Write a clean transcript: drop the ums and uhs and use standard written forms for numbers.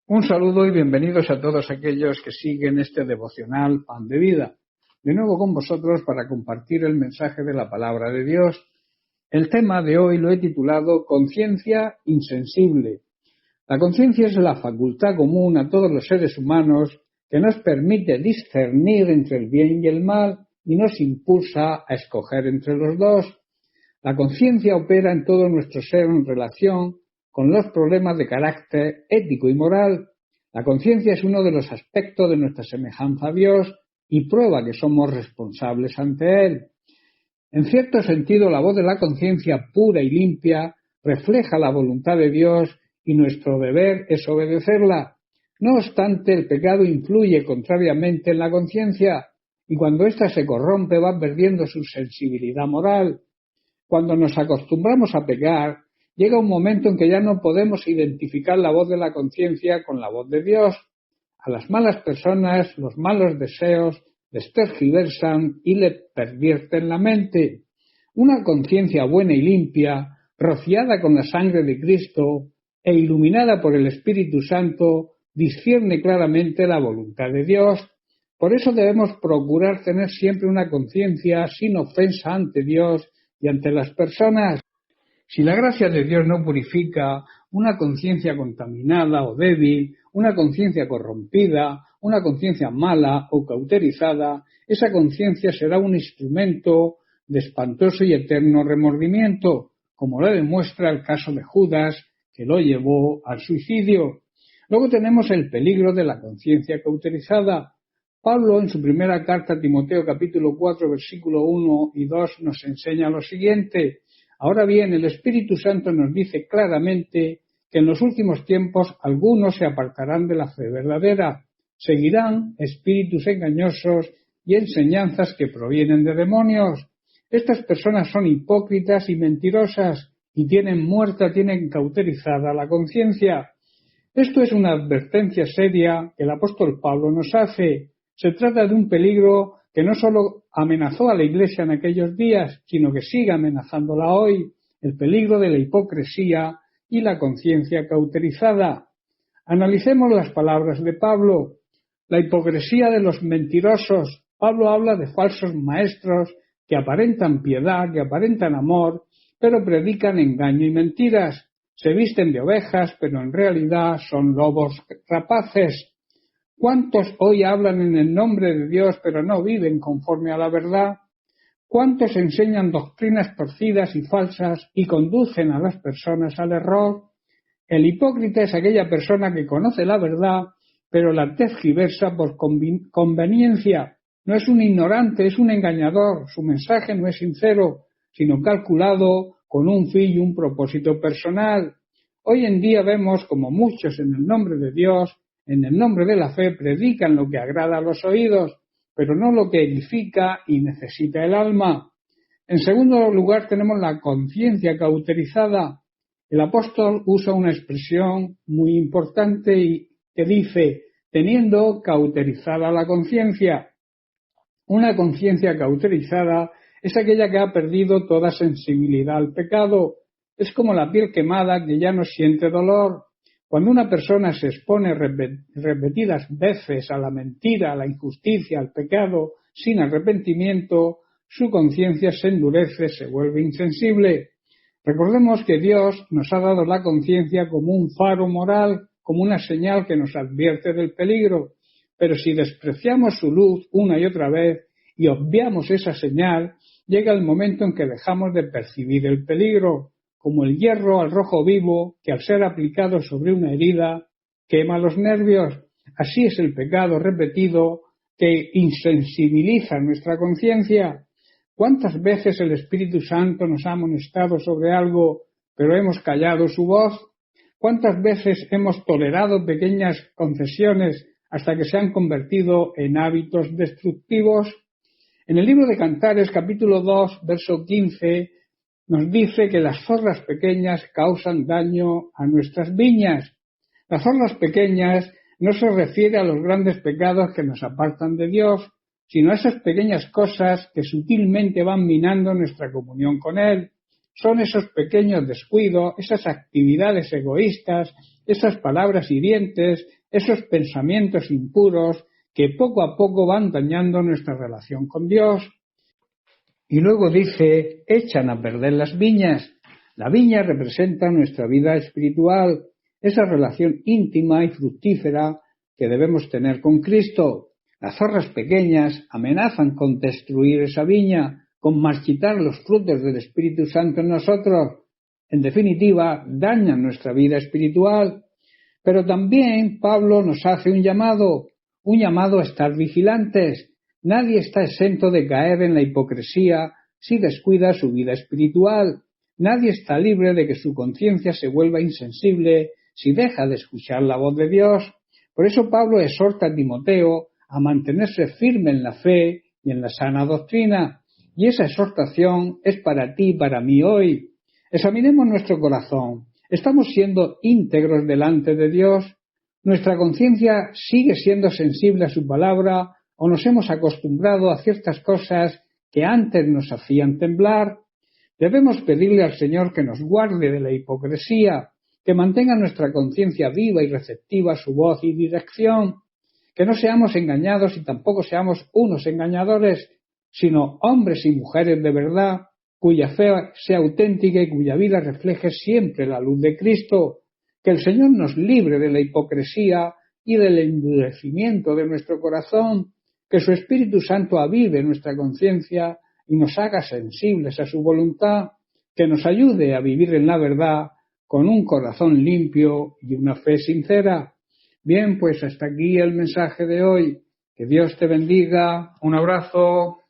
Un saludo y bienvenidos a todos aquellos que siguen este devocional Pan de Vida. De nuevo con vosotros para compartir el mensaje de la Palabra de Dios. El tema de hoy lo he titulado Conciencia insensible. La conciencia es la facultad común a todos los seres humanos que nos permite discernir entre el bien y el mal y nos impulsa a escoger entre los dos. La conciencia opera en todo nuestro ser en relación con los problemas de carácter ético y moral. La conciencia es uno de los aspectos de nuestra semejanza a Dios y prueba que somos responsables ante Él. En cierto sentido, la voz de la conciencia pura y limpia refleja la voluntad de Dios y nuestro deber es obedecerla. No obstante, el pecado influye contrariamente en la conciencia y cuando ésta se corrompe va perdiendo su sensibilidad moral. Cuando nos acostumbramos a pecar, llega un momento en que ya no podemos identificar la voz de la conciencia con la voz de Dios. A las malas personas, los malos deseos les tergiversan y le pervierten la mente. Una conciencia buena y limpia, rociada con la sangre de Cristo e iluminada por el Espíritu Santo, discierne claramente la voluntad de Dios. Por eso debemos procurar tener siempre una conciencia sin ofensa ante Dios y ante las personas. Si la gracia de Dios no purifica una conciencia contaminada o débil, una conciencia corrompida, una conciencia mala o cauterizada, esa conciencia será un instrumento de espantoso y eterno remordimiento, como lo demuestra el caso de Judas, que lo llevó al suicidio. Luego tenemos el peligro de la conciencia cauterizada. Pablo, en su primera carta a Timoteo, capítulo 4, versículo 1 y 2, nos enseña lo siguiente. Ahora bien, el Espíritu Santo nos dice claramente que en los últimos tiempos algunos se apartarán de la fe verdadera, seguirán espíritus engañosos y enseñanzas que provienen de demonios. Estas personas son hipócritas y mentirosas y tienen cauterizada la conciencia. Esto es una advertencia seria que el apóstol Pablo nos hace. Se trata de un peligro que no solo amenazó a la Iglesia en aquellos días, sino que sigue amenazándola hoy, el peligro de la hipocresía y la conciencia cauterizada. Analicemos las palabras de Pablo. La hipocresía de los mentirosos. Pablo habla de falsos maestros que aparentan piedad, que aparentan amor, pero predican engaño y mentiras. Se visten de ovejas, pero en realidad son lobos rapaces. ¿Cuántos hoy hablan en el nombre de Dios pero no viven conforme a la verdad? ¿Cuántos enseñan doctrinas torcidas y falsas y conducen a las personas al error? El hipócrita es aquella persona que conoce la verdad pero la tergiversa por conveniencia. No es un ignorante, es un engañador. Su mensaje no es sincero, sino calculado con un fin y un propósito personal. Hoy en día vemos como muchos en el nombre de Dios, en el nombre de la fe, predican lo que agrada a los oídos, pero no lo que edifica y necesita el alma. En segundo lugar tenemos la conciencia cauterizada. El apóstol usa una expresión muy importante y que dice, teniendo cauterizada la conciencia. Una conciencia cauterizada es aquella que ha perdido toda sensibilidad al pecado. Es como la piel quemada que ya no siente dolor. Cuando una persona se expone repetidas veces a la mentira, a la injusticia, al pecado, sin arrepentimiento, su conciencia se endurece, se vuelve insensible. Recordemos que Dios nos ha dado la conciencia como un faro moral, como una señal que nos advierte del peligro. Pero si despreciamos su luz una y otra vez y obviamos esa señal, llega el momento en que dejamos de percibir el peligro, como el hierro al rojo vivo que al ser aplicado sobre una herida quema los nervios. Así es el pecado repetido que insensibiliza nuestra conciencia. ¿Cuántas veces el Espíritu Santo nos ha amonestado sobre algo, pero hemos callado su voz? ¿Cuántas veces hemos tolerado pequeñas concesiones hasta que se han convertido en hábitos destructivos? En el libro de Cantares, capítulo 2, verso 15, nos dice que las zorras pequeñas causan daño a nuestras viñas. Las zorras pequeñas no se refiere a los grandes pecados que nos apartan de Dios, sino a esas pequeñas cosas que sutilmente van minando nuestra comunión con Él. son esos pequeños descuidos, esas actividades egoístas, esas palabras hirientes, esos pensamientos impuros que poco a poco van dañando nuestra relación con Dios. Y luego dice, echan a perder las viñas. La viña representa nuestra vida espiritual, esa relación íntima y fructífera que debemos tener con Cristo. Las zorras pequeñas amenazan con destruir esa viña, con marchitar los frutos del Espíritu Santo en nosotros. En definitiva, dañan nuestra vida espiritual. Pero también Pablo nos hace un llamado a estar vigilantes. Nadie está exento de caer en la hipocresía si descuida su vida espiritual. Nadie está libre de que su conciencia se vuelva insensible si deja de escuchar la voz de Dios. Por eso Pablo exhorta a Timoteo a mantenerse firme en la fe y en la sana doctrina. Y esa exhortación es para ti y para mí hoy. Examinemos nuestro corazón. ¿Estamos siendo íntegros delante de Dios? ¿Nuestra conciencia sigue siendo sensible a su palabra o nos hemos acostumbrado a ciertas cosas que antes nos hacían temblar? Debemos pedirle al Señor que nos guarde de la hipocresía, que mantenga nuestra conciencia viva y receptiva a su voz y dirección, que no seamos engañados y tampoco seamos unos engañadores, sino hombres y mujeres de verdad, cuya fe sea auténtica y cuya vida refleje siempre la luz de Cristo. Que el Señor nos libre de la hipocresía y del endurecimiento de nuestro corazón, que su Espíritu Santo avive nuestra conciencia y nos haga sensibles a su voluntad, que nos ayude a vivir en la verdad con un corazón limpio y una fe sincera. Bien, pues hasta aquí el mensaje de hoy. Que Dios te bendiga. Un abrazo.